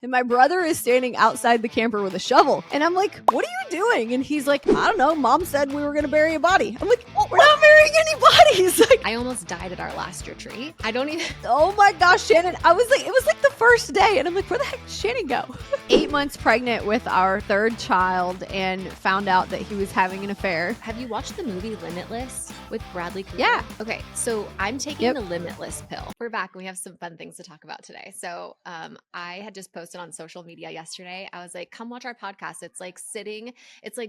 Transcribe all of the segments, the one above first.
And my brother is standing outside the camper with a shovel. And I'm like, what are you doing? And he's like, I don't know. Mom said we were going to bury a body. I'm like, oh, we're not burying any bodies. Like, I almost died at our last retreat. I don't even. Oh my gosh, Shannon. I was like, it was like the first day. And I'm like, where the heck did Shannon go? 8 months pregnant with our third child and found out that he was having an affair. Have you watched the movie Limitless with Bradley Cooper? Yeah. Okay, so I'm taking the Limitless pill. We're back and we have some fun things to talk about today. So I had just posted on social media yesterday. I was like, come watch our podcast. It's like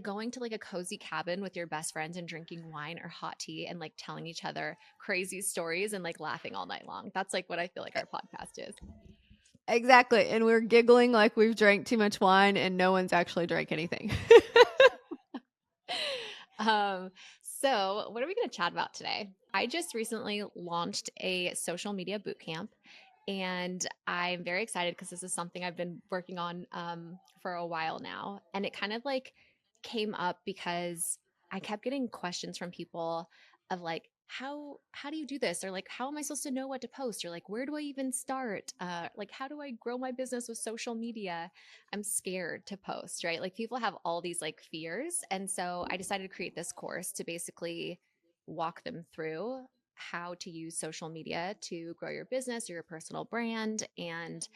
going to like a cozy cabin with your best friends and drinking wine or hot tea and like telling each other crazy stories and like laughing all night long. That's like what I feel like our podcast is. Exactly. And we're giggling like we've drank too much wine and no one's actually drank anything. So what are we going to chat about today? I just recently launched a social media bootcamp, and I'm very excited because this is something I've been working on for a while now. And it kind of like came up because I kept getting questions from people of like, how do you do this? Or like, how am I supposed to know what to post? Or like, where do I even start? Like, how do I grow my business with social media? I'm scared to post, right? Like people have all these like fears. And so I decided to create this course to basically walk them through how to use social media to grow your business or your personal brand. And,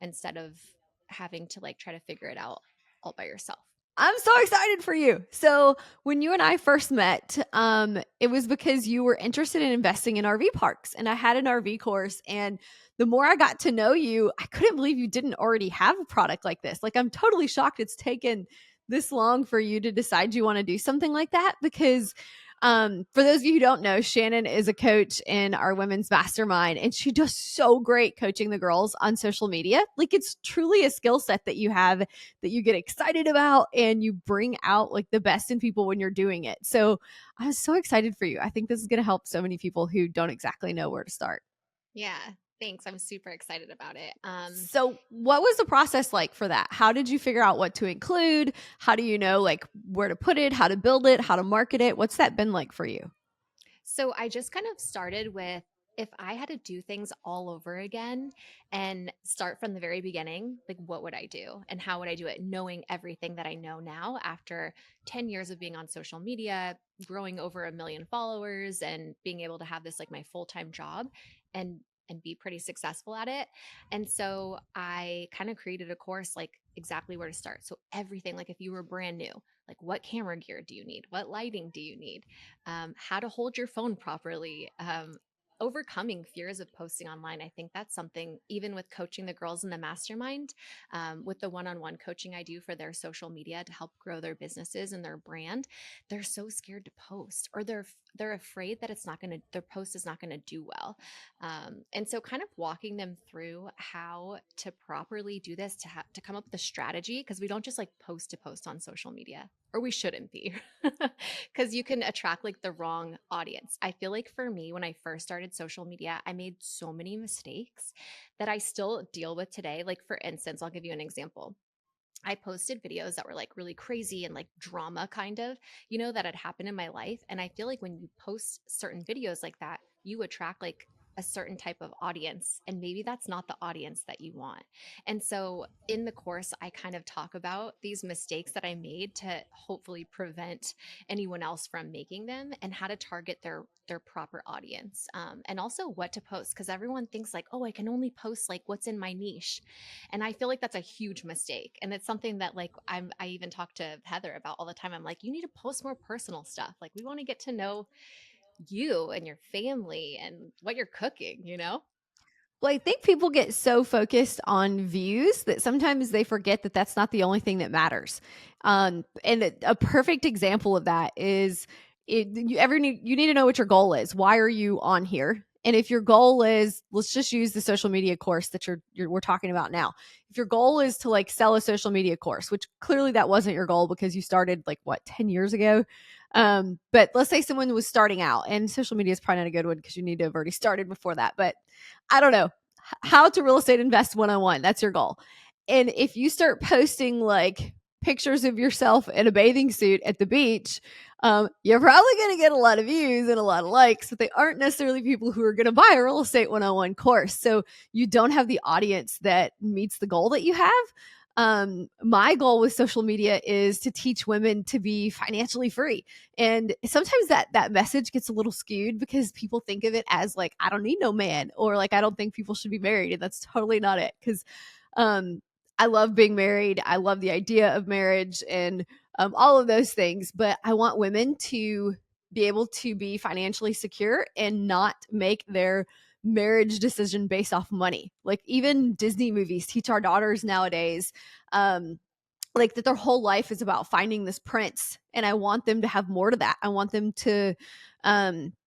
instead of having to like try to figure it out all by yourself. I'm so excited for you. So when you and I first met, it was because you were interested in investing in RV parks. And I had an RV course. And the more I got to know you, I couldn't believe you didn't already have a product like this. Like, I'm totally shocked it's taken this long for you to decide you want to do something like that, because for those of you who don't know, Shannon is a coach in our women's mastermind, and she does so great coaching the girls on social media. Like, it's truly a skill set that you have that you get excited about, and you bring out like the best in people when you're doing it. So I'm so excited for you. I think this is going to help so many people who don't exactly know where to start. Yeah. Thanks. I'm super excited about it. So what was the process like for that? How did you figure out what to include? How do you know like where to put it, how to build it, how to market it? What's that been like for you? So I just kind of started with, if I had to do things all over again and start from the very beginning, like what would I do and how would I do it? Knowing everything that I know now after 10 years of being on social media, growing over 1 million followers and being able to have this like my full-time job and be pretty successful at it. And so I kind of created a course like exactly where to start. So everything, like if you were brand new, like what camera gear do you need? What lighting do you need? How to hold your phone properly, overcoming fears of posting online. I think that's something, even with coaching the girls in the mastermind, with the one-on-one coaching I do for their social media to help grow their businesses and their brand, they're so scared to post, or they're afraid that their post is not going to do well. And so kind of walking them through how to properly do this, to come up with a strategy, because we don't just like post to post on social media, or we shouldn't be, because you can attract like the wrong audience. I feel like for me, when I first started social media, I made so many mistakes that I still deal with today. Like for instance, I'll give you an example. I posted videos that were like really crazy and like drama kind of, that had happened in my life. And I feel like when you post certain videos like that, you attract like a certain type of audience, and maybe that's not the audience that you want. And so in the course, I kind of talk about these mistakes that I made to hopefully prevent anyone else from making them, and how to target their proper audience, and also what to post, because everyone thinks like, oh, I can only post like what's in my niche. And I feel like that's a huge mistake. And it's something that like I even talk to Heather about all the time. I'm like, you need to post more personal stuff. Like we want to get to know you and your family and what you're cooking. Well, I think people get so focused on views that sometimes they forget that that's not the only thing that matters. And a perfect example of that is you need to know what your goal is. Why are you on here? And if your goal is, let's just use the social media course that we're talking about now. If your goal is to like sell a social media course, which clearly that wasn't your goal because you started like 10 years ago. But let's say someone was starting out, and social media is probably not a good one because you need to have already started before that. But I don't know, how to real estate invest 101. That's your goal. And if you start posting like pictures of yourself in a bathing suit at the beach, you're probably going to get a lot of views and a lot of likes, but they aren't necessarily people who are going to buy a real estate 101 course. So you don't have the audience that meets the goal that you have. My goal with social media is to teach women to be financially free. And sometimes that message gets a little skewed because people think of it as like, I don't need no man, or like, I don't think people should be married. And that's totally not it. Because um, I love being married. I love the idea of marriage and all of those things. But I want women to be able to be financially secure and not make their marriage decision based off money. Like even Disney movies teach our daughters nowadays, um, like that their whole life is about finding this prince. And I want them to have more to that. I want them to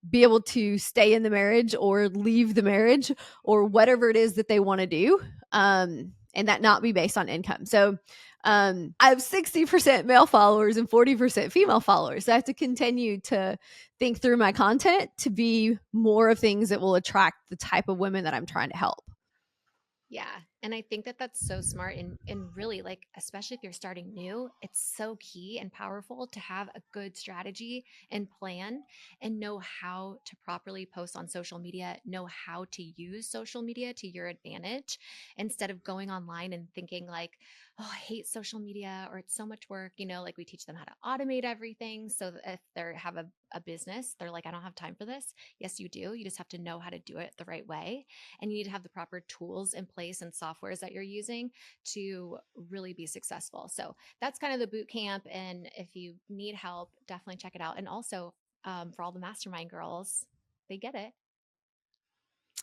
be able to stay in the marriage or leave the marriage or whatever it is that they want to do. And that not be based on income. So I have 60% male followers and 40% female followers. So I have to continue to think through my content to be more of things that will attract the type of women that I'm trying to help. Yeah. And I think that that's so smart and really like, especially if you're starting new, it's so key and powerful to have a good strategy and plan and know how to properly post on social media, know how to use social media to your advantage instead of going online and thinking like, oh, I hate social media or it's so much work. Like we teach them how to automate everything. So that if they have a business, they're like, I don't have time for this. Yes, you do. You just have to know how to do it the right way. And you need to have the proper tools in place and softwares that you're using to really be successful. So that's kind of the boot camp. And if you need help, definitely check it out. And also for all the mastermind girls, they get it.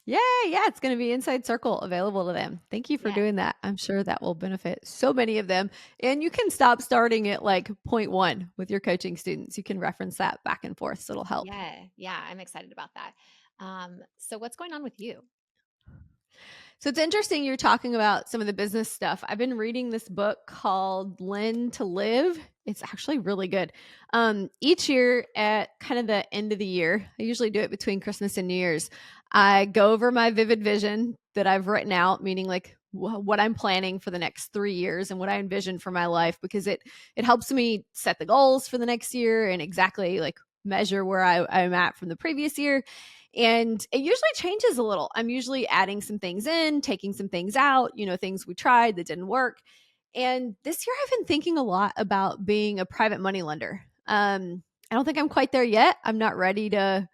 Yeah, yeah, it's going to be Inside Circle available to them. Thank you for Yeah. doing that. I'm sure that will benefit so many of them. And you can stop starting at like point one with your coaching students. You can reference that back and forth, so it'll help. Yeah. Yeah. I'm excited about that. So what's going on with you? So it's interesting you're talking about some of the business stuff. I've been reading this book called Learn to Live. It's actually really good. Each year at kind of the end of the year, I usually do it between Christmas and New Year's. I go over my vivid vision that I've written out, meaning like what I'm planning for the next 3 years and what I envision for my life, because it helps me set the goals for the next year and exactly like measure where I'm at from the previous year. And it usually changes a little. I'm usually adding some things in, taking some things out, things we tried that didn't work. And this year I've been thinking a lot about being a private money lender. I don't think I'm quite there yet. I'm not ready to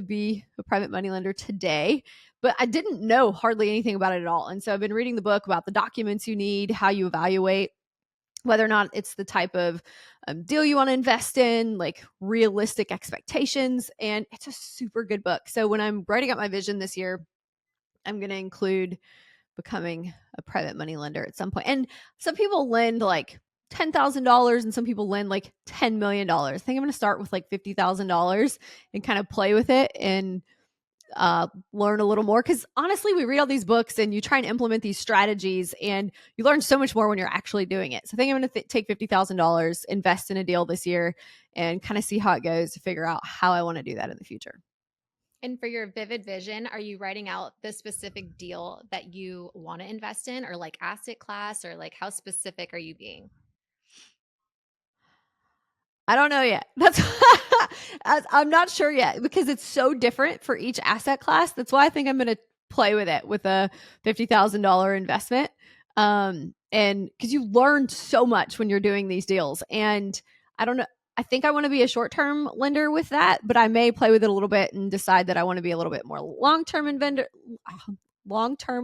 be a private money lender today, but I didn't know hardly anything about it at all. And so I've been reading the book about the documents you need, how you evaluate whether or not it's the type of deal you want to invest in, like realistic expectations. And it's a super good book. So when I'm writing out my vision this year, I'm going to include becoming a private money lender at some point. And some people lend like $10,000 and some people lend like $10 million. I think I'm going to start with like $50,000 and kind of play with it and learn a little more, because honestly we read all these books and you try and implement these strategies and you learn so much more when you're actually doing it. So I think I'm going to take $50,000, invest in a deal this year, and kind of see how it goes to figure out how I want to do that in the future. And for your vivid vision, are you writing out the specific deal that you want to invest in or like asset class or like how specific are you being? I don't know yet. That's I'm not sure yet because it's so different for each asset class. That's why I think I'm going to play with it with a $50,000 investment. And because you learn so much when you're doing these deals. And I don't know. I think I want to be a short term lender with that, but I may play with it a little bit and decide that I want to be a little bit more long term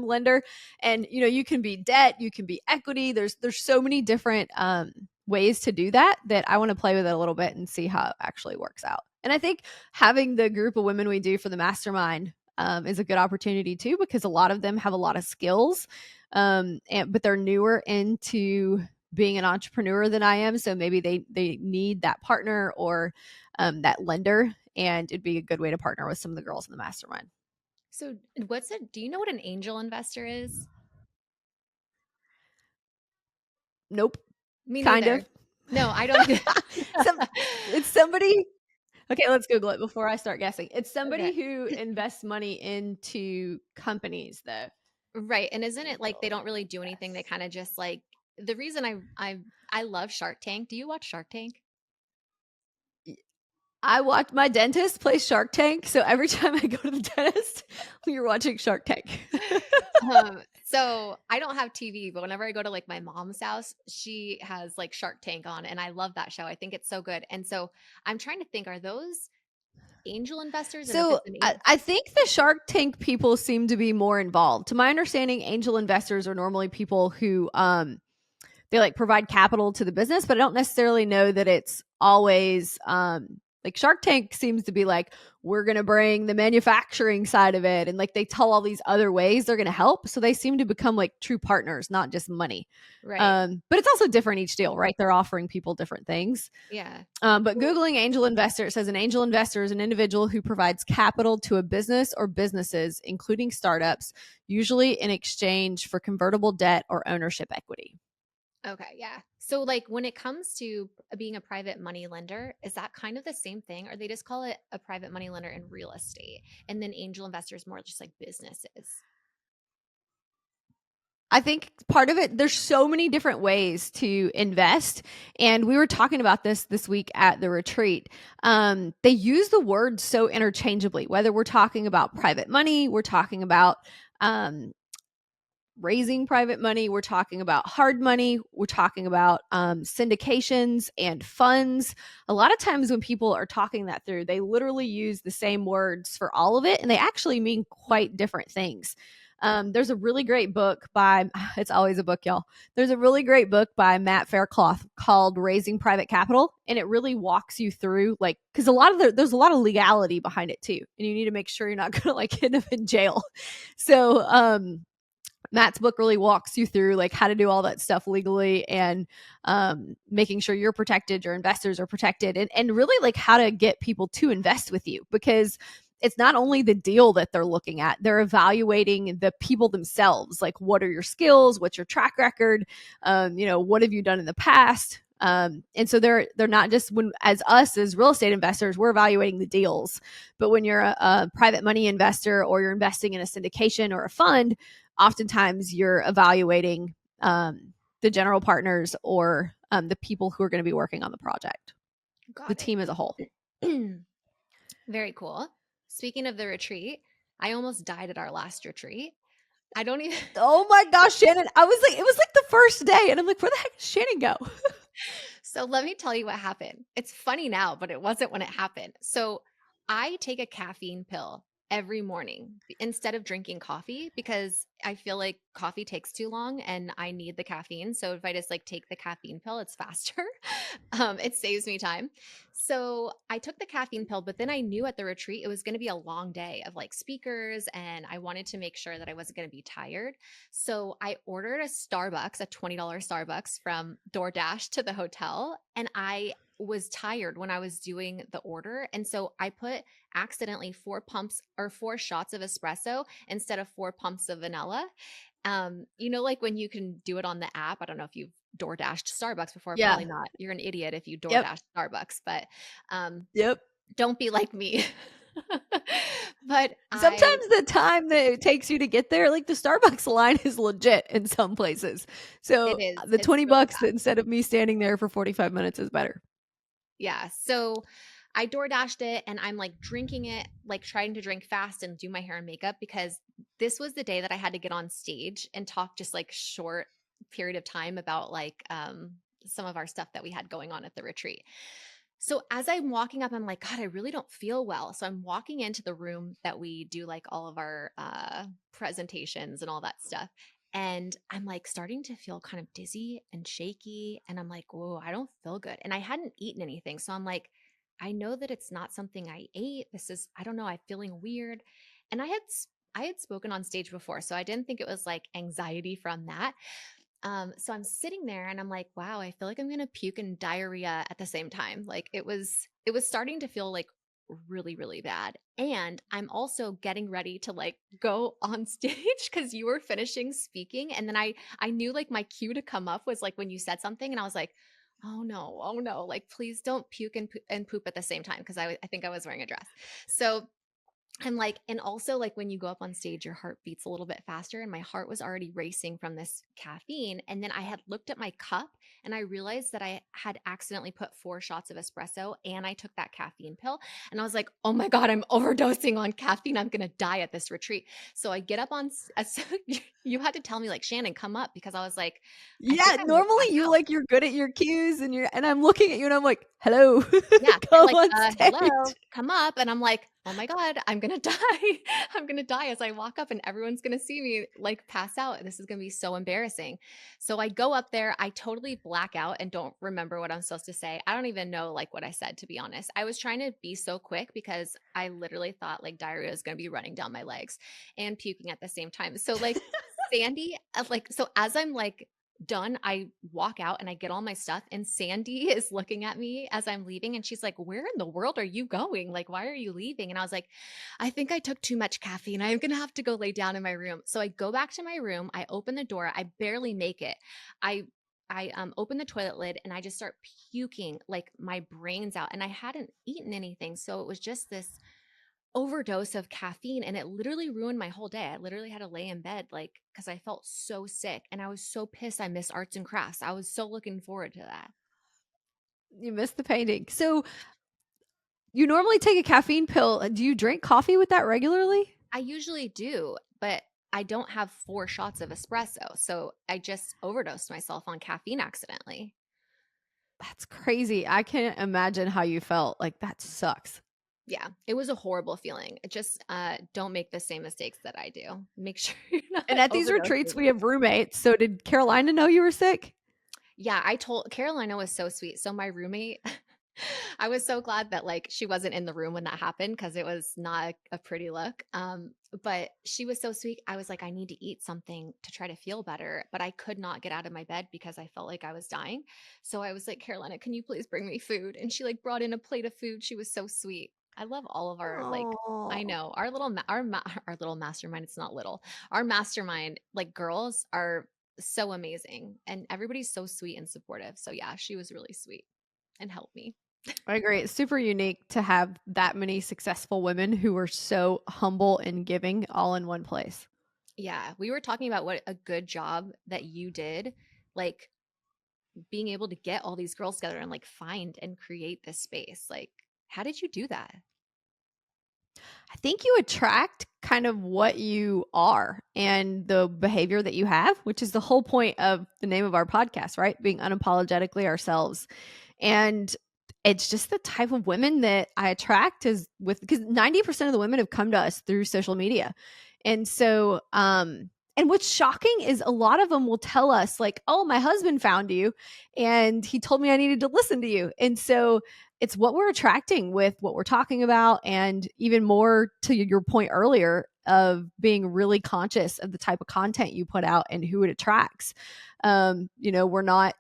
lender. And you can be debt, you can be equity. There's so many different ways to do that I want to play with it a little bit and see how it actually works out. And I think having the group of women we do for the mastermind is a good opportunity too, because a lot of them have a lot of skills, but they're newer into being an entrepreneur than I am. So maybe they need that partner or that lender, and it'd be a good way to partner with some of the girls in the mastermind. So, do you know what an angel investor is? Nope, Me kind of. neither. No, I don't either. Some, it's somebody. Okay, let's Google it before I start guessing. It's somebody Okay. who invests money into companies, though. Right. And isn't it like they don't Angel really do anything? They invest. kind of just like the reason I love Shark Tank. Do you watch Shark Tank? I watch my dentist play Shark Tank, so every time I go to the dentist, you're watching Shark Tank. So I don't have TV, but whenever I go to like my mom's house, she has like Shark Tank on, and I love that show. I think it's so good. And so I'm trying to think, are those angel investors? And if So it's an I think the Shark Tank people seem to be more involved. To my understanding, angel investors are normally people who they like provide capital to the business, but I don't necessarily know that it's always like Shark Tank seems to be like, we're going to bring the manufacturing side of it. And like they tell all these other ways they're going to help. So they seem to become like true partners, not just money. right. But it's also different each deal, right? They're offering people different things. Yeah. But Googling angel investor, it says an angel investor is an individual who provides capital to a business or businesses, including startups, usually in exchange for convertible debt or ownership equity. Okay, yeah. So like when it comes to being a private money lender, is that kind of the same thing? Or they just call it a private money lender in real estate? And then angel investors more just like businesses. I think part of it, there's so many different ways to invest. And we were talking about this week at the retreat. They use the word so interchangeably, whether we're talking about private money, we're talking about um, raising private money, we're talking about hard money, we're talking about syndications and funds. A lot of times when people are talking that through, they literally use the same words for all of it, and they actually mean quite different things. There's a really great book by, it's always a book, y'all. There's a really great book by Matt Faircloth called Raising Private Capital. And it really walks you through, like, because there's a lot of legality behind it too. And you need to make sure you're not going to like end up in jail. So, Matt's book really walks you through like how to do all that stuff legally and making sure you're protected, your investors are protected, and really like how to get people to invest with you, because it's not only the deal that they're looking at, they're evaluating the people themselves. Like, what are your skills? What's your track record? What have you done in the past? And so they're not just, when as us as real estate investors, we're evaluating the deals, but when you're a private money investor or you're investing in a syndication or a fund, oftentimes you're evaluating the general partners or the people who are going to be working on the project, the Got team as a whole. it. Very cool. Speaking of the retreat, I almost died at our last retreat. I don't even Oh my gosh, Shannon. I was like, it was like the first day, and I'm like, where the heck did Shannon go? So let me tell you what happened. It's funny now, but it wasn't when it happened. So I take a caffeine pill every morning instead of drinking coffee because I feel like coffee takes too long and I need the caffeine. So if I just like take the caffeine pill, it's faster. It saves me time. So I took the caffeine pill, but then I knew at the retreat it was going to be a long day of like speakers and I wanted to make sure that I wasn't going to be tired. So I ordered a Starbucks, a $20 Starbucks from DoorDash to the hotel. And I was tired when I was doing the order. And so I put accidentally 4 pumps or 4 shots of espresso instead of 4 pumps of vanilla. Like when you can do it on the app. I don't know if you've DoorDashed Starbucks before. Yeah. Probably not. You're an idiot if you Yep. DoorDash Starbucks, but um, Yep. don't be like me. But I Sometimes the time that it takes you to get there, like the Starbucks line is legit in some places. it So is. the It's 20 really bucks that instead of me standing there for 45 minutes is better. Yeah. So I door dashed it and I'm like drinking it, like trying to drink fast and do my hair and makeup because this was the day that I had to get on stage and talk just like short period of time about like some of our stuff that we had going on at the retreat. So as I'm walking up, I'm like, God, I really don't feel well. So I'm walking into the room that we do like all of our presentations and all that stuff. And I'm like starting to feel kind of dizzy and shaky. And I'm like, whoa, I don't feel good. And I hadn't eaten anything. So I'm like, I know that it's not something I ate. This is, I don't know, I'm feeling weird. And I had spoken on stage before, so I didn't think it was like anxiety from that. So I'm sitting there and I'm like, wow, I feel like I'm gonna puke and diarrhea at the same time. Like it was starting to feel like really, really bad. And I'm also getting ready to like go on stage because you were finishing speaking. And then I knew like my cue to come up was like when you said something, and I was like, oh no, like please don't puke and poop at the same time because I think I was wearing a dress. So I'm like, and also like when you go up on stage, your heart beats a little bit faster. And my heart was already racing from this caffeine. And then I had looked at my cup and I realized that I had accidentally put 4 shots of espresso and I took that caffeine pill. And I was like, oh my God, I'm overdosing on caffeine. I'm going to die at this retreat. So I get up on, so you had to tell me, like, Shannon, come up, because I was like, I think Yeah, I might normally pass you out. like you're good at your cues and I'm looking at you and I'm like, "Hello, Yeah, you're come like, on "Hello, stage." come up," and I'm like, "Oh my god, I'm gonna die. I'm gonna die as I walk up and everyone's gonna see me, like, pass out. This is gonna be so embarrassing." So I go up there, I totally black out and don't remember what I'm supposed to say. I don't even know, like, what I said, to be honest. I was trying to be so quick because I literally thought, like, diarrhea was gonna be running down my legs and puking at the same time. So, like, Sandy, so as I'm, like, done, I walk out and I get all my stuff, and Sandy is looking at me as I'm leaving and she's like, "Where in the world are you going? Like, why are you leaving?" And I was like, "I think I took too much caffeine. I'm going to have to go lay down in my room." So I go back to my room, I open the door, I barely make it. I I open the toilet lid and I just start puking like my brains out, and I hadn't eaten anything. So it was just this overdose of caffeine, and it literally ruined my whole day. I literally had to lay in bed, like, because I felt so sick and I was so pissed I missed arts and crafts. I was so looking forward to that. You missed the painting. So, you normally take a caffeine pill. Do you drink coffee with that regularly? I usually do, but I don't have 4 shots of espresso. So I just overdosed myself on caffeine accidentally. That's crazy. I can't imagine how you felt. Like, that sucks. Yeah, it was a horrible feeling. Just don't make the same mistakes that I do. Make sure you're not And at these retreats, overdosing. we have roommates. So, did Carolina know you were sick? Yeah, I told Carolina was so sweet. So my roommate, I was so glad that, like, she wasn't in the room when that happened, because it was not a pretty look. But she was so sweet. I was like, I need to eat something to try to feel better, but I could not get out of my bed because I felt like I was dying. So I was like, Carolina, can you please bring me food? And she, like, brought in a plate of food. She was so sweet. I love all of our, like, I Oh, know our little our little mastermind. It's not little. Our mastermind, like, girls are so amazing, and everybody's so sweet and supportive. So yeah, she was really sweet and helped me. I agree. It's super unique to have that many successful women who are so humble and giving all in one place. Yeah, we were talking about what a good job that you did, like, being able to get all these girls together and, like, find and create this space. Like, how did you do that? I think you attract kind of what you are and the behavior that you have, which is the whole point of the name of our podcast, right? Being unapologetically ourselves. And it's just the type of women that I attract is with because 90% of the women have come to us through social media. And so, and what's shocking is a lot of them will tell us, like, oh, my husband found you and he told me I needed to listen to you. And so it's what we're attracting with what we're talking about. And even more to your point earlier of being really conscious of the type of content you put out and who it attracts. We're not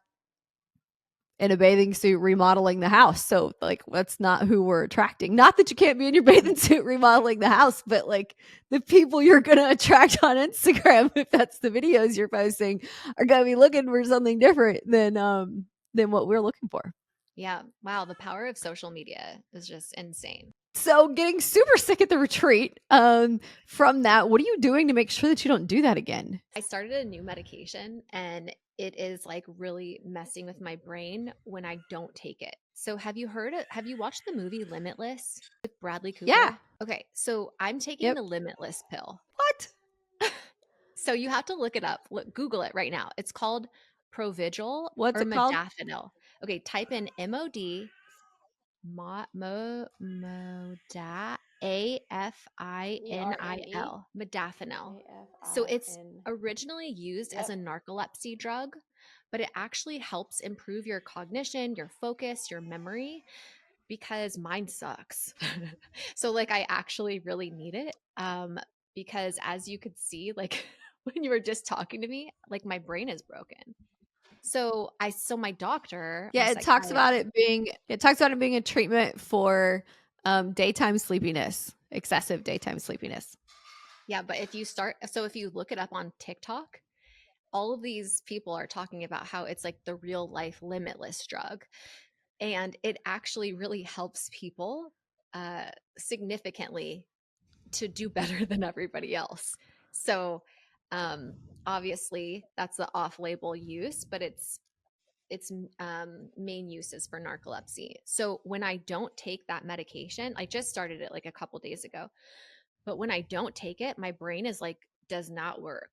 in a bathing suit remodeling the house. So, like, that's not who we're attracting. Not that you can't be in your bathing suit remodeling the house, but like the people you're going to attract on Instagram, if that's the videos you're posting, are going to be looking for something different than what we're looking for. Yeah, wow, the power of social media is just insane. So, getting super sick at the retreat, from that, what are you doing to make sure that you don't do that again? I started a new medication and it is, like, really messing with my brain when I don't take it. So have you watched the movie Limitless with Bradley Yeah. Cooper? Okay, so I'm taking Yep. the Limitless pill. What? So you have to look it up. Google it right now. It's called Provigil What's or it called? modafinil. Okay, type in MOD moda Prenil. AFINIL, modafinil. So it's AFIN. originally used as Yep. a narcolepsy drug, but it actually helps improve your cognition, your focus, your memory, because mine sucks. So, like, I actually really need it, because as you could see, like, when you were just talking to me, like, my brain is broken. So my doctor, my Yeah, psychiatrist. it talks about it being a treatment for daytime sleepiness, excessive daytime sleepiness. Yeah, but if you look it up on TikTok, all of these people are talking about how it's like the real life limitless drug. And it actually really helps people significantly to do better than everybody else. So, um, obviously, that's the off-label use, but its main use is for narcolepsy. So when I don't take that medication, I just started it like a couple days ago, but when I don't take it, my brain is like, does not work.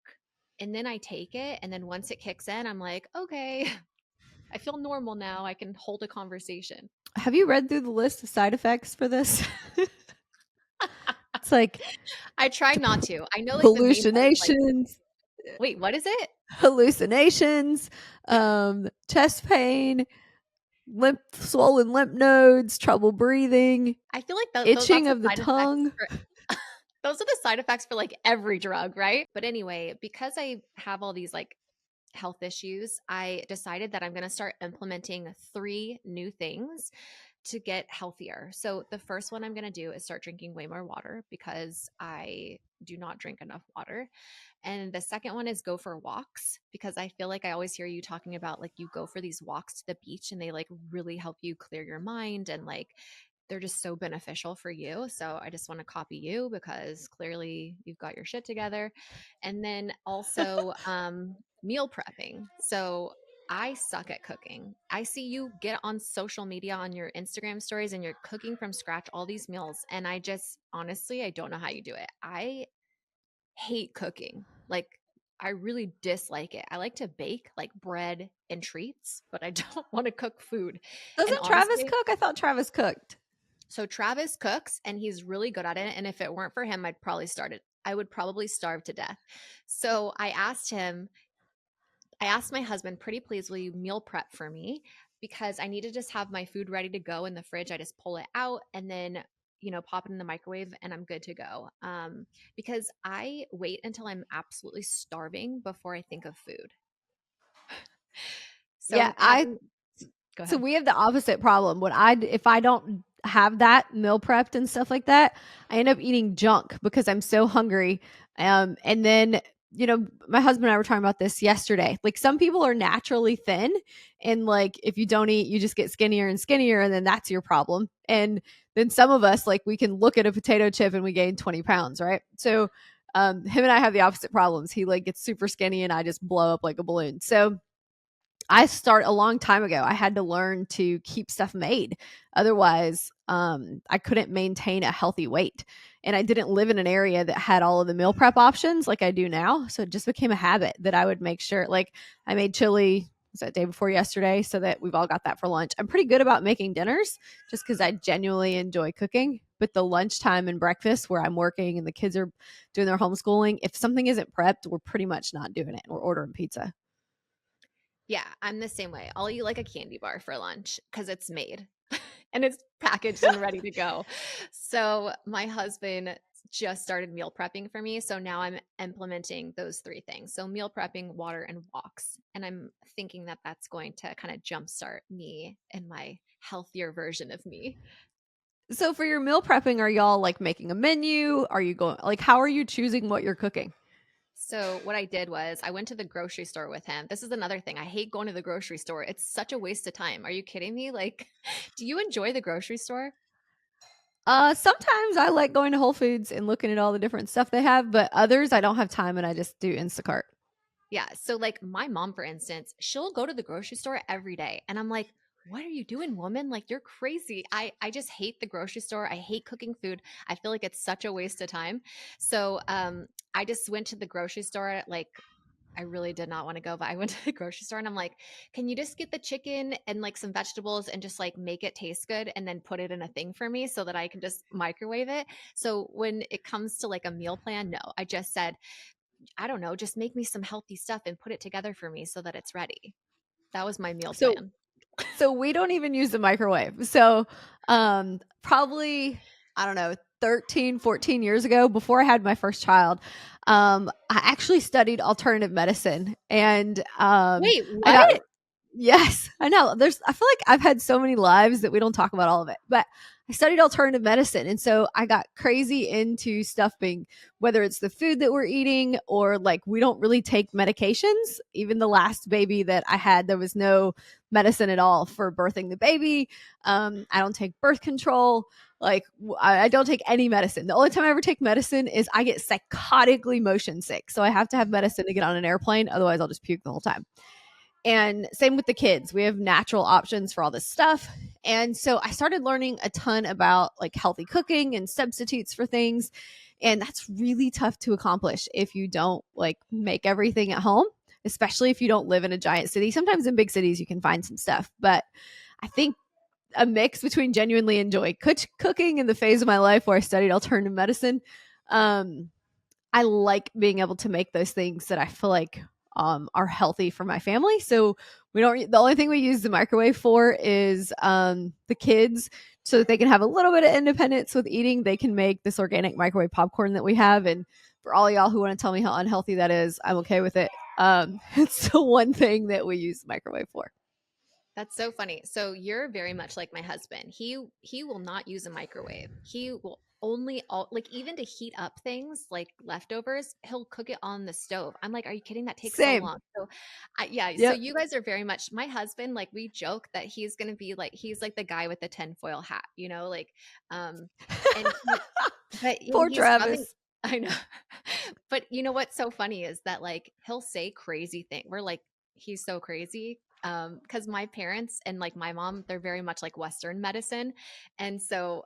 And then I take it, and then once it kicks in, I'm like, okay, I feel normal now. I can hold a conversation. Have you read through the list of side effects for this? It's like I try not to. I know like the main one is like, hallucinations, wait, what is it? hallucinations, chest pain, swollen lymph nodes, trouble breathing, I feel like itching that's the of the side effects tongue. for those are the side effects for like every drug, right? But anyway, because I have all these like health issues, I decided that I'm going to start implementing three new things to get healthier. So the first one I'm going to do is start drinking way more water because I do not drink enough water. And the second one is go for walks because I feel like I always hear you talking about like you go for these walks to the beach and they like really help you clear your mind and like they're just so beneficial for you. So I just want to copy you because clearly you've got your shit together. And then also meal prepping. So I suck at cooking. I see you get on social media on your Instagram stories and you're cooking from scratch all these meals. And I just honestly, I don't know how you do it. I hate cooking. Like, I really dislike it. I like to bake like bread and treats, but I don't want to cook food. And Doesn't Travis honestly, cook? I thought Travis cooked. so Travis cooks and he's really good at it. And if it weren't for him, I would probably starve to death. So I asked my husband, pretty please, will you meal prep for me? Because I need to just have my food ready to go in the fridge. I just pull it out and then, pop it in the microwave and I'm good to go. Because I wait until I'm absolutely starving before I think of food. Yeah, So having, go so ahead. we have the opposite problem. If I don't have that meal prepped and stuff like that, I end up eating junk because I'm so hungry. And then my husband and I were talking about this yesterday. Like some people are naturally thin, and like if you don't eat, you just get skinnier and skinnier, and then that's your problem. And then some of us, like we can look at a potato chip and we gain 20 pounds, right? So him and I have the opposite problems. He like gets super skinny, and I just blow up like a balloon. So I start a long time ago. I had to learn to keep stuff made. Otherwise, I couldn't maintain a healthy weight. And I didn't live in an area that had all of the meal prep options like I do now. So it just became a habit that I would make sure, like, I made chili, was that day before yesterday, so that we've all got that for lunch. I'm pretty good about making dinners just because I genuinely enjoy cooking. But the lunchtime and breakfast where I'm working and the kids are doing their homeschooling, if something isn't prepped, we're pretty much not doing it. We're ordering pizza. Yeah, I'm the same way. I'll eat like a candy bar for lunch because it's made and it's packaged and ready to go. So my husband just started meal prepping for me. So now I'm implementing those three things. So meal prepping, water, and walks. And I'm thinking that that's going to kind of jumpstart me and my healthier version of me. So for your meal prepping, are y'all like making a menu? Are you going like how are you choosing what you're cooking? So what I did was I went to the grocery store with him. This is another thing. I hate going to the grocery store. It's such a waste of time. Are you kidding me? Like, do you enjoy the grocery store? Sometimes I like going to Whole Foods and looking at all the different stuff they have, but others I don't have time and I just do Instacart. Yeah. So, like, my mom, for instance, she'll go to the grocery store every day. And I'm like, what are you doing, woman? Like, you're crazy. I just hate the grocery store. I hate cooking food. I feel like it's such a waste of time. So, I just went to the grocery store. Like, I really did not want to go, but I went to the grocery store and I'm like, can you just get the chicken and like some vegetables and just like make it taste good and then put it in a thing for me so that I can just microwave it? So, when it comes to like a meal plan, no, I just said, I don't know, just make me some healthy stuff and put it together for me so that it's ready. That was my meal So plan. so we don't even use the microwave. So probably I don't know 13, 14 years ago before I had my first child, I actually studied alternative medicine and Wait, I what? got yes, I know. I feel like I've had so many lives that we don't talk about all of it. But I studied alternative medicine. And so I got crazy into stuff being, whether it's the food that we're eating or like we don't really take medications. Even the last baby that I had, there was no medicine at all for birthing the baby. I don't take birth control. Like I don't take any medicine. The only time I ever take medicine is I get psychotically motion sick. So I have to have medicine to get on an airplane. Otherwise, I'll just puke the whole time. And same with the kids. We have natural options for all this stuff. And so I started learning a ton about like healthy cooking and substitutes for things. And that's really tough to accomplish if you don't like make everything at home, especially if you don't live in a giant city. Sometimes in big cities you can find some stuff, but I think a mix between genuinely enjoy cooking in the phase of my life where I studied alternative medicine. Um, I like being able to make those things that I feel like are healthy for my family. So we don't. The only thing we use the microwave for is the kids, so that they can have a little bit of independence with eating. They can make this organic microwave popcorn that we have, and for all y'all who want to tell me how unhealthy that is, I'm okay with it. It's the one thing that we use the microwave for. That's so funny. So you're very much like my husband. He will not use a microwave. He will only like even to heat up things like leftovers, he'll cook it on the stove. I'm like, are you kidding? That takes so Same. long. So yeah, so Yep. you guys are very much my husband, like we joke that he's gonna be like he's like the guy with the tinfoil hat, like and he but when Poor he's rubbing Travis. I know. But you know what's so funny is that like he'll say crazy thing. We're like, he's so crazy. Because my parents and like my mom, they're very much like Western medicine. And so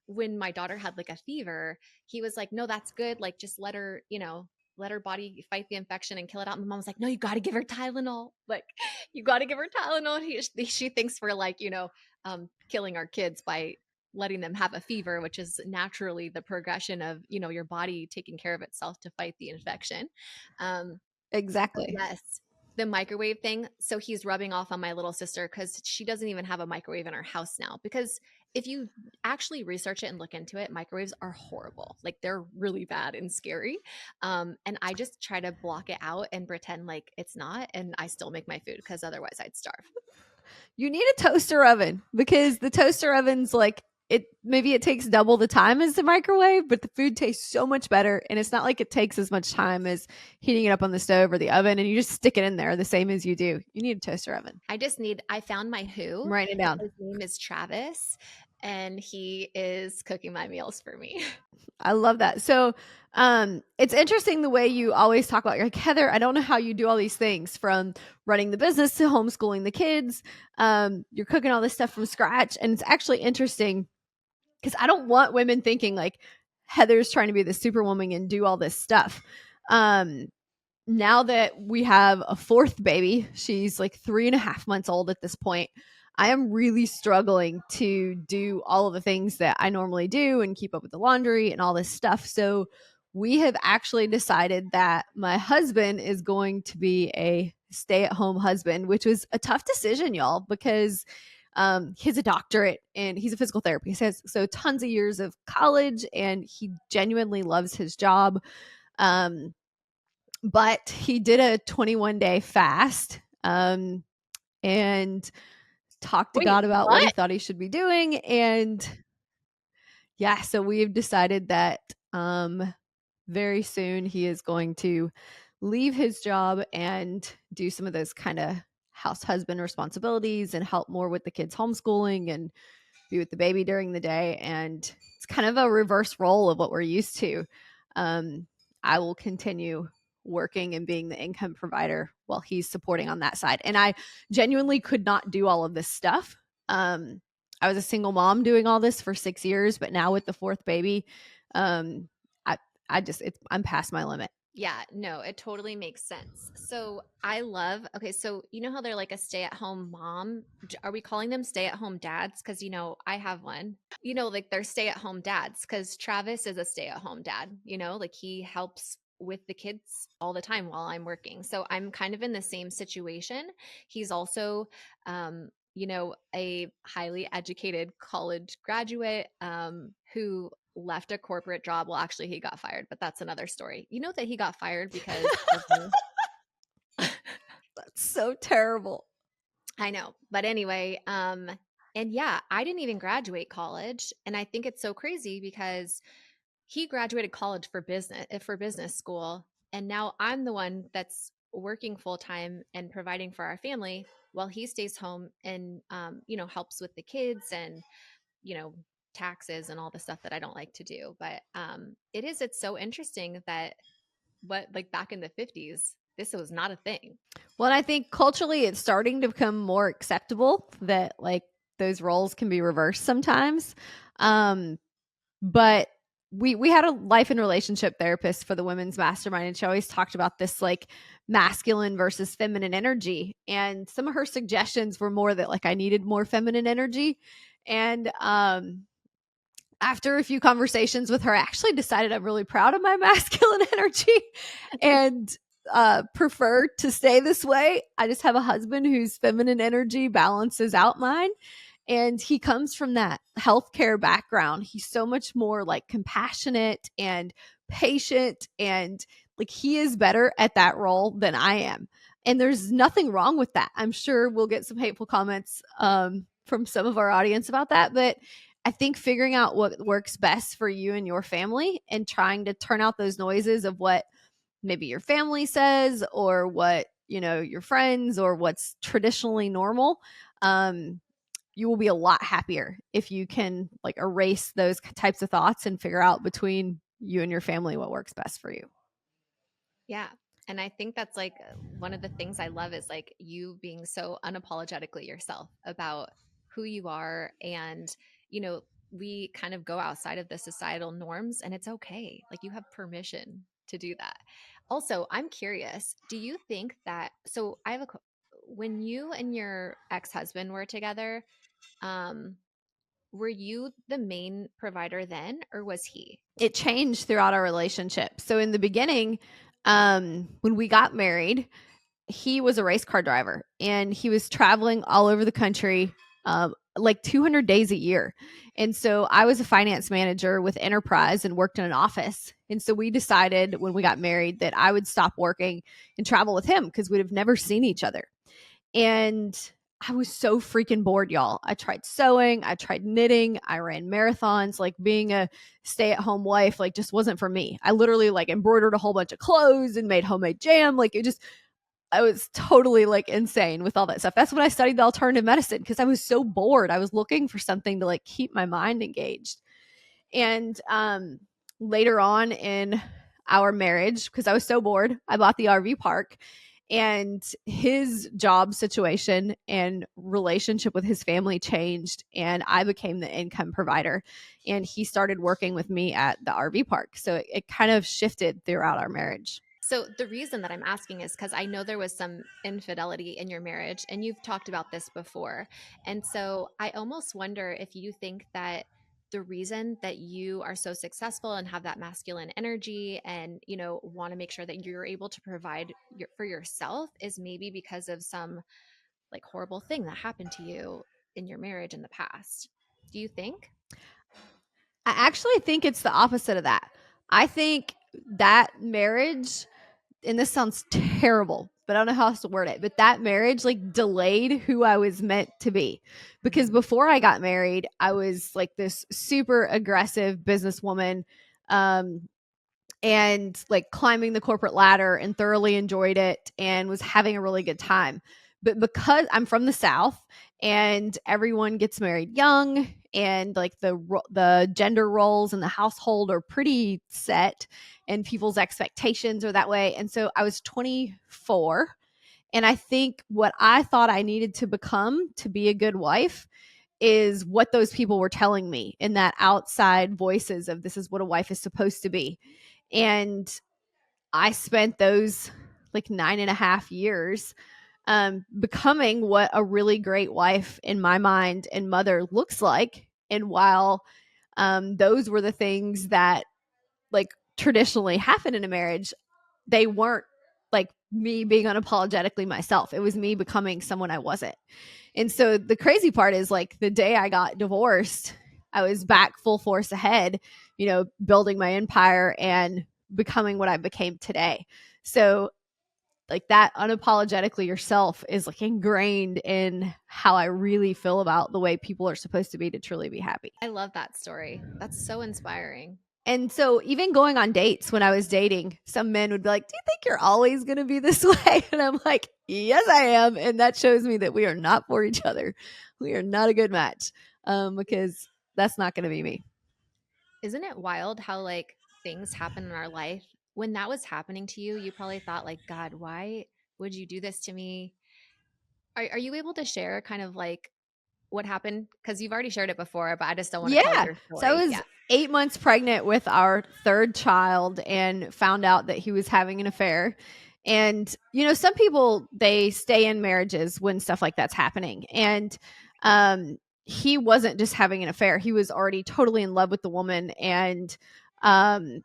when my daughter had like a fever, he was like, no, that's good. Like just let her body fight the infection and kill it out. And my mom was like, no, you got to give her Tylenol. Like, you got to give her Tylenol. She thinks we're like, killing our kids by letting them have a fever, which is naturally the progression of, your body taking care of itself to fight the infection. Um, but Exactly. yes, the microwave thing. So he's rubbing off on my little sister because she doesn't even have a microwave in her house now. Because if you actually research it and look into it, microwaves are horrible. Like they're really bad and scary. And I just try to block it out and pretend like it's not. And I still make my food because otherwise I'd starve. You need a toaster oven because the toaster oven's like maybe it takes double the time as the microwave, but the food tastes so much better. And it's not like it takes as much time as heating it up on the stove or the oven, and you just stick it in there the same as you do. You need a toaster oven. I found my I'm who. writing it down. His name is Travis, and he is cooking my meals for me. I love that. So it's interesting the way you always talk about, you're like, Heather, I don't know how you do all these things from running the business to homeschooling the kids. You're cooking all this stuff from scratch. And it's actually interesting because I don't want women thinking like Heather's trying to be the superwoman and do all this stuff. Um, Now that we have a fourth baby, she's like 3.5 months old at this point. I am really struggling to do all of the things that I normally do and keep up with the laundry and all this stuff. So, we have actually decided that my husband is going to be a stay at home husband, which was a tough decision, y'all, because he has a doctorate and he's a physical therapist. He has so tons of years of college and he genuinely loves his job. Um, but he did a 21-day fast and talked to Wait, God about what he what? thought he should be doing. And yeah, so we've decided that very soon he is going to leave his job and do some of those kind of house husband responsibilities and help more with the kids' homeschooling and be with the baby during the day. And it's kind of a reverse role of what we're used to. I will continue working and being the income provider while he's supporting on that side. And I genuinely could not do all of this stuff. I was a single mom doing all this for 6 years, but now with the fourth baby, um, I, I'm past my limit. Yeah, no, it totally makes sense. So okay, so you know how they're like a stay-at-home mom? Are we calling them stay-at-home dads? Because, I have one. Like they're stay-at-home dads because Travis is a stay-at-home dad, like he helps with the kids all the time while I'm working. So I'm kind of in the same situation. He's also, a highly educated college graduate who left a corporate job. Well, actually, he got fired, but that's another story. You know that he got fired because of me. That's so terrible. I know. But anyway, And yeah, I didn't even graduate college. And I think it's so crazy because he graduated college for business school. And now I'm the one that's working full time and providing for our family while he stays home and, helps with the kids and, you know, taxes and all the stuff that I don't like to do. But it's so interesting that like back in the 50s, this was not a thing. Well, and I think culturally it's starting to become more acceptable that like those roles can be reversed sometimes. Um, but we had a life and relationship therapist for the women's mastermind, and she always talked about this like masculine versus feminine energy. And some of her suggestions were more that like I needed more feminine energy. And after a few conversations with her, I actually decided I'm really proud of my masculine energy and prefer to stay this way. I just have a husband whose feminine energy balances out mine. And he comes from that healthcare background. He's so much more like compassionate and patient, and like he is better at that role than I am. And there's nothing wrong with that. I'm sure we'll get some hateful comments from some of our audience about that, but I think figuring out what works best for you and your family and trying to turn out those noises of what maybe your family says or what, your friends or what's traditionally normal, you will be a lot happier if you can like erase those types of thoughts and figure out between you and your family what works best for you. Yeah. And I think that's like one of the things I love is like you being so unapologetically yourself about who you are. And, we kind of go outside of the societal norms and it's okay. Like you have permission to do that. Also, I'm curious, do you think that, so I have when you and your ex husband were together, um, were you the main provider then or was he? It changed throughout our relationship. So in the beginning, when we got married, he was a race car driver and he was traveling all over the country, like 200 days a year. And so I was a finance manager with Enterprise and worked in an office. And so we decided when we got married that I would stop working and travel with him because we'd have never seen each other. And I was so freaking bored, y'all. I tried sewing, I tried knitting, I ran marathons. Like being a stay-at-home wife, like just wasn't for me. I literally like embroidered a whole bunch of clothes and made homemade jam. Like it just I was totally like insane with all that stuff. That's when I studied the alternative medicine because I was so bored. I was looking for something to like keep my mind engaged. And later on in our marriage, because I was so bored, I bought the RV park. And his job situation and relationship with his family changed, and I became the income provider. And he started working with me at the RV park. So it kind of shifted throughout our marriage. So the reason that I'm asking is because I know there was some infidelity in your marriage, and you've talked about this before. And so I almost wonder if you think that the reason that you are so successful and have that masculine energy and want to make sure that you're able to provide for yourself is maybe because of some like horrible thing that happened to you in your marriage in the past. Do you think? I actually think it's the opposite of that. I think that marriage, and this sounds terrible, but I don't know how else to word it, but that marriage like delayed who I was meant to be. Because Mhm. before I got married, I was like this super aggressive businesswoman. And like climbing the corporate ladder and thoroughly enjoyed it and was having a really good time. But because I'm from the South and everyone gets married young and like the gender roles in the household are pretty set and people's expectations are that way. And so I was 24, and I think what I thought I needed to become to be a good wife is what those people were telling me in that outside voices of this is what a wife is supposed to be. And I spent those like 9.5 years becoming what a really great wife in my mind and mother looks like. And while those were the things that like traditionally happen in a marriage, they weren't like me being unapologetically myself. It was me becoming someone I wasn't. And so the crazy part is like the day I got divorced, I was back full force ahead, building my empire and becoming what I became today. So like that unapologetically yourself is like ingrained in how I really feel about the way people are supposed to be to truly be happy. I love that story. That's so inspiring. And so even going on dates when I was dating, some men would be like, "Do you think you're always going to be this way?" And I'm like, "Yes, I am." And that shows me that we are not for each other. We are not a good match, because that's not going to be me. Isn't it wild how like things happen in our life? When that was happening to you, you probably thought like, God, why would you do this to me? Are you able to share kind of like what happened? Because you've already shared it before, but I just don't want to tell Yeah. your So I story. was Yeah. 8 months pregnant with our third child and found out that he was having an affair. And, some people, they stay in marriages when stuff like that's happening. And he wasn't just having an affair, he was already totally in love with the woman. And um,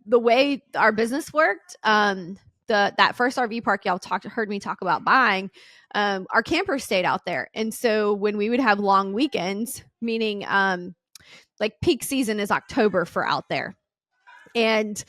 the way our business worked, that first RV park y'all heard me talk about buying, our campers stayed out there. And so when we would have long weekends, meaning like peak season is October for out there, and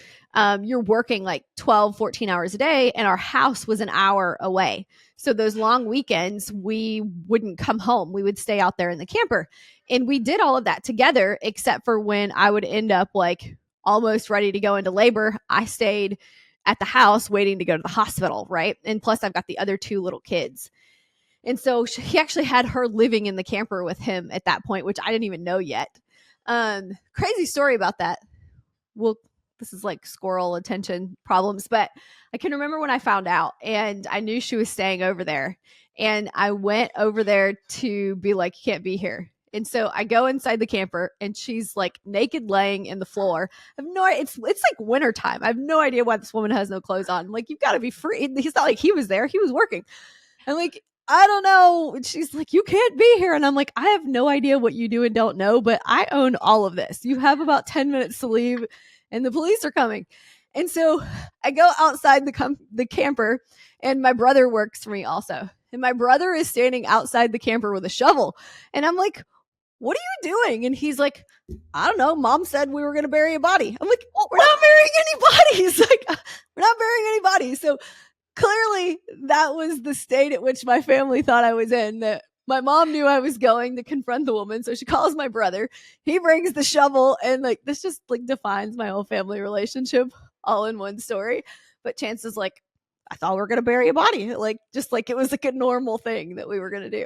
you're working like 12, 14 hours a day, and our house was an hour away. So those long weekends, we wouldn't come home. We would stay out there in the camper. And we did all of that together, except for when I would end up like almost ready to go into labor, I stayed at the house waiting to go to the hospital, right? And plus, I've got the other two little kids. And so he actually had her living in the camper with him at that point, which I didn't even know yet. Crazy story about that. Well, this is like squirrel attention problems, but I can remember when I found out and I knew she was staying over there. And I went over there to be like, "You can't be here." And so I go inside the camper and she's like naked laying in the floor. I have no it's like wintertime. I have no idea why this woman has no clothes on. I'm like, "You've got to be free." He's not like he was there. He was working. I'm like, "I don't know." And she's like, "You can't be here." And I'm like, "I have no idea what you do and don't know, but I own all of this. You have about 10 minutes to leave and the police are coming." And so I go outside the camper, and my brother works for me also. And my brother is standing outside the camper with a shovel. And I'm like, "What are you doing?" And he's like, "I don't know. Mom said we were going to bury a body." I'm like, "Well, we're not burying any bodies." Like, "We're not burying any bodies." So clearly that was the state at which my family thought I was in, that my mom knew I was going to confront the woman. So she calls my brother. He brings the shovel, and like this just like defines my whole family relationship all in one story. But chances like I thought we were gonna bury a body. Like just like it was like a normal thing that we were gonna do.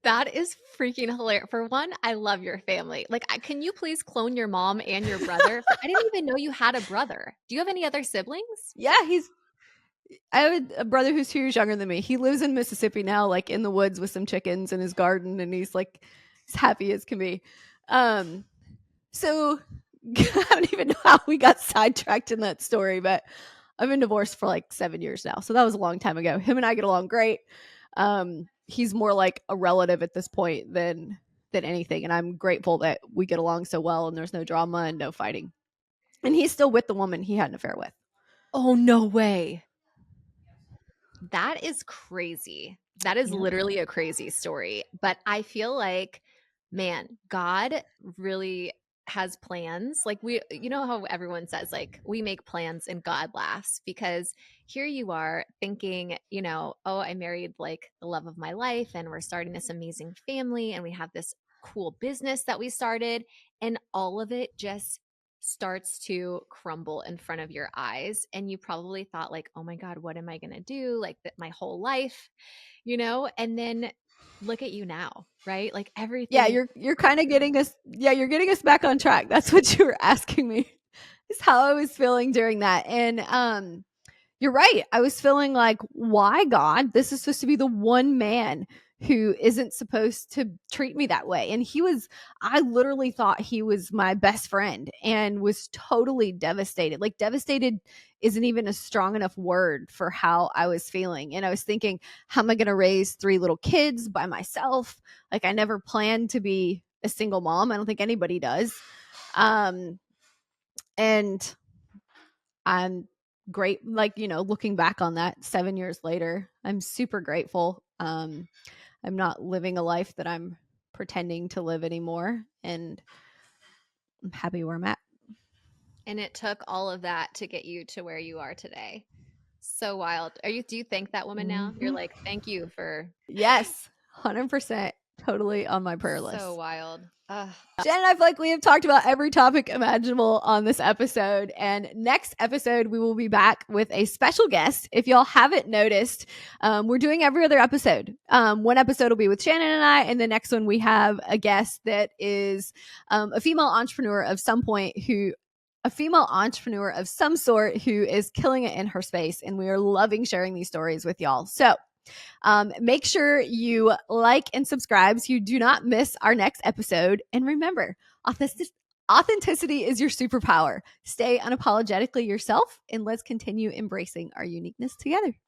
That is freaking hilarious. For one, I love your family. Like, can you please clone your mom and your brother? I didn't even know you had a brother. Do you have any other siblings? Yeah, I have a brother who's 2 years younger than me. He lives in Mississippi now, like in the woods with some chickens in his garden, and he's like as happy as can be. Um, So I don't even know how we got sidetracked in that story, but I've been divorced for like 7 years now. So that was a long time ago. Him and I get along great. He's more like a relative at this point than anything. And I'm grateful that we get along so well and there's no drama and no fighting. And he's still with the woman he had an affair with. Oh, no way. That is crazy. That is Yep. literally a crazy story. But I feel like, man, God really has plans. Like, you know how everyone says, like, we make plans and God laughs, because here you are thinking, oh, I married like the love of my life and we're starting this amazing family and we have this cool business that we started. And all of it just starts to crumble in front of your eyes, and you probably thought like, oh my god, what am I going to do, like that my whole life, and then look at you now, right? Like Yeah, everything. you're kind of getting us, yeah, you're getting us back on track. That's what you were asking me. Is how I was feeling during that. And you're right. I was feeling like, why, God? This is supposed to be the one man who isn't supposed to treat me that way. And I literally thought he was my best friend and was totally devastated. Like, devastated isn't even a strong enough word for how I was feeling. And I was thinking, how am I going to raise 3 little kids by myself? Like, I never planned to be a single mom. I don't think anybody does. And I'm great, like, looking back on that 7 years later, I'm super grateful. I'm not living a life that I'm pretending to live anymore, and I'm happy where I'm at. And it took all of that to get you to where you are today. So wild. Do you thank that woman now? You're Mhm. like, "Thank you for." Yes, 100%. Totally on my prayer So list. wild. Ugh. Shannon, I feel like we have talked about every topic imaginable on this episode. And next episode, we will be back with a special guest. If y'all haven't noticed, we're doing every other episode. One episode will be with Shannon and I, and the next one we have a guest that is a female entrepreneur of some point who a female entrepreneur of some sort who is killing it in her space. And we are loving sharing these stories with y'all. So make sure you like and subscribe so you do not miss our next episode. And remember, authenticity is your superpower. Stay unapologetically yourself, and let's continue embracing our uniqueness together.